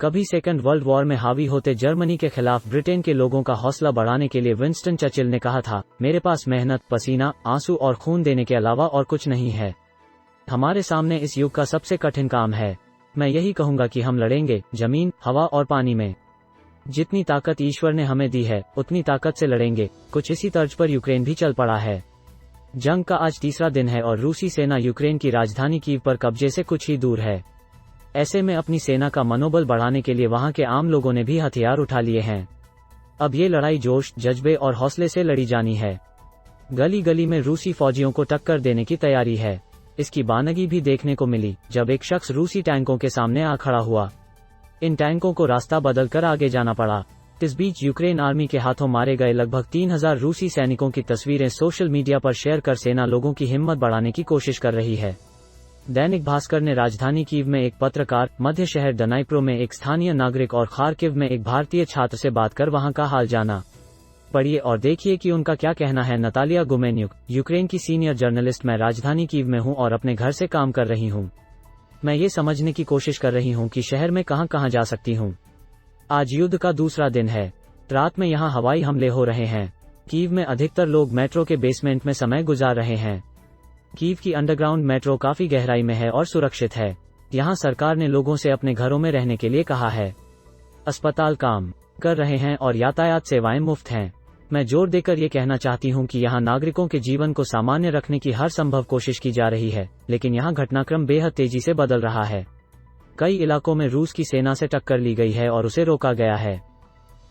कभी second world war में हावी होते जर्मनी के खिलाफ ब्रिटेन के लोगों का हौसला बढ़ाने के लिए विंस्टन चर्चिल ने कहा था, मेरे पास मेहनत, पसीना, आंसू और खून देने के अलावा और कुछ नहीं है। हमारे सामने इस युग का सबसे कठिन काम है। मैं यही कहूंगा कि हम लड़ेंगे, जमीन, हवा और पानी में। जितनी ताकत ईश्वर ने हमें दी है उतनी ताकत से लड़ेंगे। कुछ इसी तर्ज पर यूक्रेन भी चल पड़ा है। जंग का आज तीसरा दिन है और रूसी सेना यूक्रेन की राजधानी कीव पर कब्जे से कुछ ही दूर है। ऐसे में अपनी सेना का मनोबल बढ़ाने के लिए वहां के आम लोगों ने भी हथियार उठा लिए हैं। अब ये लड़ाई जोश, जज्बे और हौसले से लड़ी जानी है। गली गली में रूसी फौजियों को टक्कर देने की तैयारी है। इसकी बानगी भी देखने को मिली जब एक शख्स रूसी टैंकों के सामने आ खड़ा हुआ। इन टैंकों को रास्ता बदलकर आगे जाना पड़ा। इस बीच यूक्रेन आर्मी के हाथों मारे गए लगभग 3000 रूसी सैनिकों की तस्वीरें सोशल मीडिया पर शेयर कर सेना लोगों की हिम्मत बढ़ाने की कोशिश कर रही है। दैनिक भास्कर ने राजधानी कीव में एक पत्रकार, मध्य शहर डनाइप्रो में एक स्थानीय नागरिक और खार्किव में एक भारतीय छात्र से बात कर वहां का हाल जाना। पढ़िए और देखिए कि उनका क्या कहना है। नतालिया गुमेन्युक, यूक्रेन की सीनियर जर्नलिस्ट। मैं राजधानी कीव में हूं और अपने घर से काम कर रही हूं। मैं ये समझने की कोशिश कर रही हूं कि शहर में कहां कहां जा सकती हूं। आज युद्ध का दूसरा दिन है। रात में यहां हवाई हमले हो रहे हैं। कीव में अधिकतर लोग मेट्रो के बेसमेंट में समय गुजार रहे हैं। कीव की अंडरग्राउंड मेट्रो काफी गहराई में है और सुरक्षित है। यहां सरकार ने लोगों से अपने घरों में रहने के लिए कहा है। अस्पताल काम कर रहे हैं और यातायात सेवाएं मुफ्त हैं। मैं जोर देकर ये कहना चाहती हूं कि यहां नागरिकों के जीवन को सामान्य रखने की हर संभव कोशिश की जा रही है, लेकिन यहां घटनाक्रम बेहद तेजी से बदल रहा है। कई इलाकों में रूस की सेना से टक्कर ली गई है और उसे रोका गया है।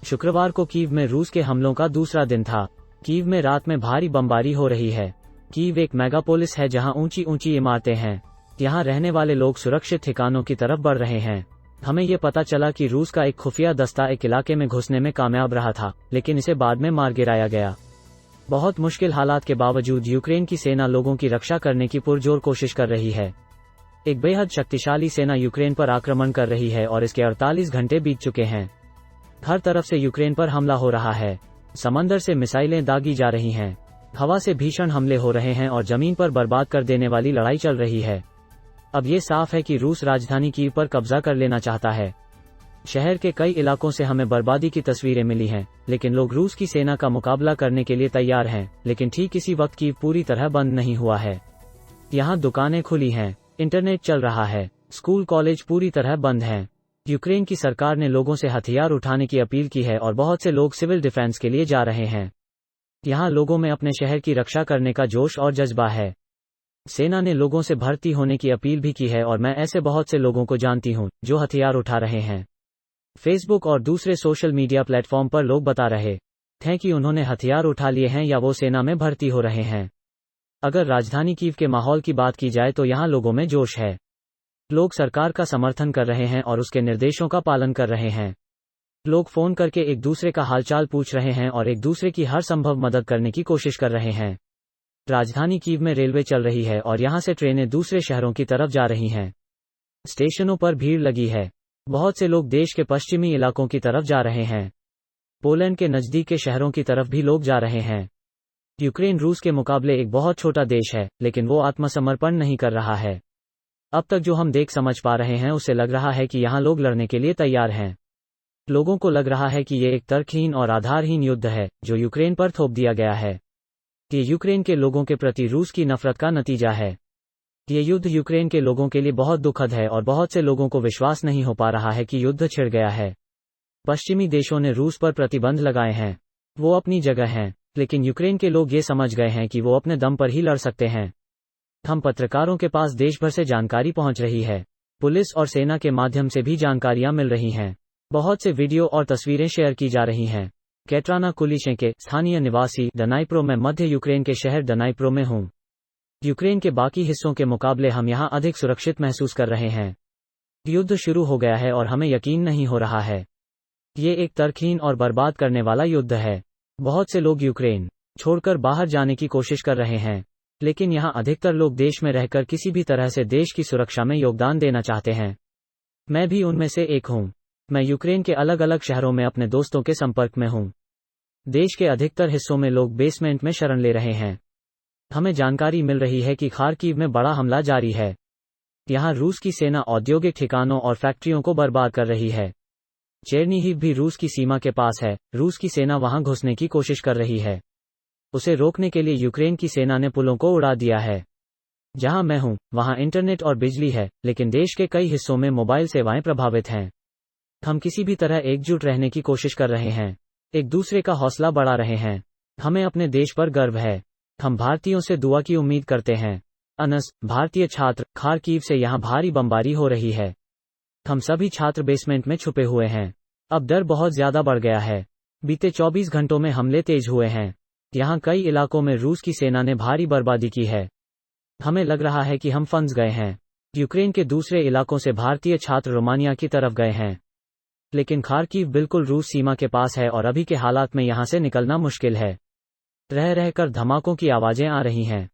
शुक्रवार को कीव में रूस के हमलों का दूसरा दिन था। कीव में रात में भारी बमबारी हो रही है। कीव एक मेगापोलिस है जहां ऊंची ऊंची इमारतें हैं। यहां रहने वाले लोग सुरक्षित ठिकानों की तरफ बढ़ रहे हैं। हमें ये पता चला कि रूस का एक खुफिया दस्ता एक इलाके में घुसने में कामयाब रहा था, लेकिन इसे बाद में मार गिराया गया। बहुत मुश्किल हालात के बावजूद यूक्रेन की सेना लोगों की रक्षा करने की पुरजोर कोशिश कर रही है। एक बेहद शक्तिशाली सेना यूक्रेन पर आक्रमण कर रही है और इसके 48 घंटे बीत चुके हैं। हर तरफ से यूक्रेन पर हमला हो रहा है। समंदर से मिसाइलें दागी जा रही हैं। हवा से भीषण हमले हो रहे हैं और जमीन पर बर्बाद कर देने वाली लड़ाई चल रही है। अब ये साफ है कि रूस राजधानी कीव पर कब्जा कर लेना चाहता है। शहर के कई इलाकों से हमें बर्बादी की तस्वीरें मिली हैं, लेकिन लोग रूस की सेना का मुकाबला करने के लिए तैयार हैं। लेकिन ठीक इसी वक्त कीव पूरी तरह बंद नहीं हुआ है। यहाँ दुकानें खुली हैं, इंटरनेट चल रहा है, स्कूल कॉलेज पूरी तरह बंद हैं। यूक्रेन की सरकार ने लोगों से हथियार उठाने की अपील की है और बहुत से लोग सिविल डिफेंस के लिए जा रहे हैं। यहाँ लोगों में अपने शहर की रक्षा करने का जोश और जज्बा है। सेना ने लोगों से भर्ती होने की अपील भी की है और मैं ऐसे बहुत से लोगों को जानती हूँ जो हथियार उठा रहे हैं। फेसबुक और दूसरे सोशल मीडिया प्लेटफॉर्म पर लोग बता रहे थे कि उन्होंने हथियार उठा लिए हैं या वो सेना में भर्ती हो रहे हैं। अगर राजधानी कीव के माहौल की बात की जाए तो यहाँ लोगों में जोश है। लोग सरकार का समर्थन कर रहे हैं और उसके निर्देशों का पालन कर रहे हैं। लोग फोन करके एक दूसरे का हालचाल पूछ रहे हैं और एक दूसरे की हर संभव मदद करने की कोशिश कर रहे हैं। राजधानी कीव में रेलवे चल रही है और यहां से ट्रेनें दूसरे शहरों की तरफ जा रही हैं। स्टेशनों पर भीड़ लगी है। बहुत से लोग देश के पश्चिमी इलाकों की तरफ जा रहे हैं। पोलैंड के नजदीक के शहरों की तरफ भी लोग जा रहे हैं। यूक्रेन रूस के मुकाबले एक बहुत छोटा देश है, लेकिन वो आत्मसमर्पण नहीं कर रहा है। अब तक जो हम देख समझ पा रहे हैं उससे लग रहा है कि यहाँ लोग लड़ने के लिए तैयार हैं। लोगों को लग रहा है कि ये एक तर्कहीन और आधारहीन युद्ध है जो यूक्रेन पर थोप दिया गया है। ये यूक्रेन के लोगों के प्रति रूस की नफरत का नतीजा है। ये युद्ध यूक्रेन के लोगों के लिए बहुत दुखद है और बहुत से लोगों को विश्वास नहीं हो पा रहा है कि युद्ध छिड़ गया है। पश्चिमी देशों ने रूस पर प्रतिबंध लगाए हैं। वो अपनी जगह हैं, लेकिन यूक्रेन के लोग ये समझ गए हैं कि वो अपने दम पर ही लड़ सकते हैं। हम पत्रकारों के पास देश भर से जानकारी पहुंच रही है। पुलिस और सेना के माध्यम से भी जानकारियां मिल रही हैं। बहुत से वीडियो और तस्वीरें शेयर की जा रही हैं। कैटराना कुलिशेंके, स्थानीय निवासी, डनाइप्रो में मध्य यूक्रेन के शहर डनाइप्रो में हूं। यूक्रेन के बाकी हिस्सों के मुकाबले हम यहां अधिक सुरक्षित महसूस कर रहे हैं। युद्ध शुरू हो गया है और हमें यकीन नहीं हो रहा है। ये एक तर्कहीन और बर्बाद करने वाला युद्ध है। बहुत से लोग यूक्रेन छोड़कर बाहर जाने की कोशिश कर रहे हैं, लेकिन यहाँ अधिकतर लोग देश में रहकर किसी भी तरह से देश की सुरक्षा में योगदान देना चाहते हैं। मैं भी उनमें से एक हूँ। मैं यूक्रेन के अलग अलग शहरों में अपने दोस्तों के संपर्क में हूँ। देश के अधिकतर हिस्सों में लोग बेसमेंट में शरण ले रहे हैं। हमें जानकारी मिल रही है कि खार्किव में बड़ा हमला जारी है। यहाँ रूस की सेना औद्योगिक ठिकानों और फैक्ट्रियों को बर्बाद कर रही है। चेरनीहिव भी रूस की सीमा के पास है। रूस की सेना वहां घुसने की कोशिश कर रही है। उसे रोकने के लिए यूक्रेन की सेना ने पुलों को उड़ा दिया है। जहां मैं हूं, वहां इंटरनेट और बिजली है, लेकिन देश के कई हिस्सों में मोबाइल सेवाएं प्रभावित हैं। हम किसी भी तरह एकजुट रहने की कोशिश कर रहे हैं, एक दूसरे का हौसला बढ़ा रहे हैं। हमें अपने देश पर गर्व है। हम भारतीयों से दुआ की उम्मीद करते हैं। अनस, भारतीय छात्र, खारकीव से यहाँ भारी बमबारी हो रही है। हम सभी छात्र बेसमेंट में छुपे हुए हैं। अब डर बहुत ज्यादा बढ़ गया है। बीते 24 घंटों में हमले तेज हुए हैं। यहाँ कई इलाकों में रूस की सेना ने भारी बर्बादी की है। हमें लग रहा है कि हम फंस गए हैं। यूक्रेन के दूसरे इलाकों से भारतीय छात्र रोमानिया की तरफ गए हैं, लेकिन खारकीव बिल्कुल रूस सीमा के पास है और अभी के हालात में यहां से निकलना मुश्किल है। रह रहकर धमाकों की आवाजें आ रही हैं।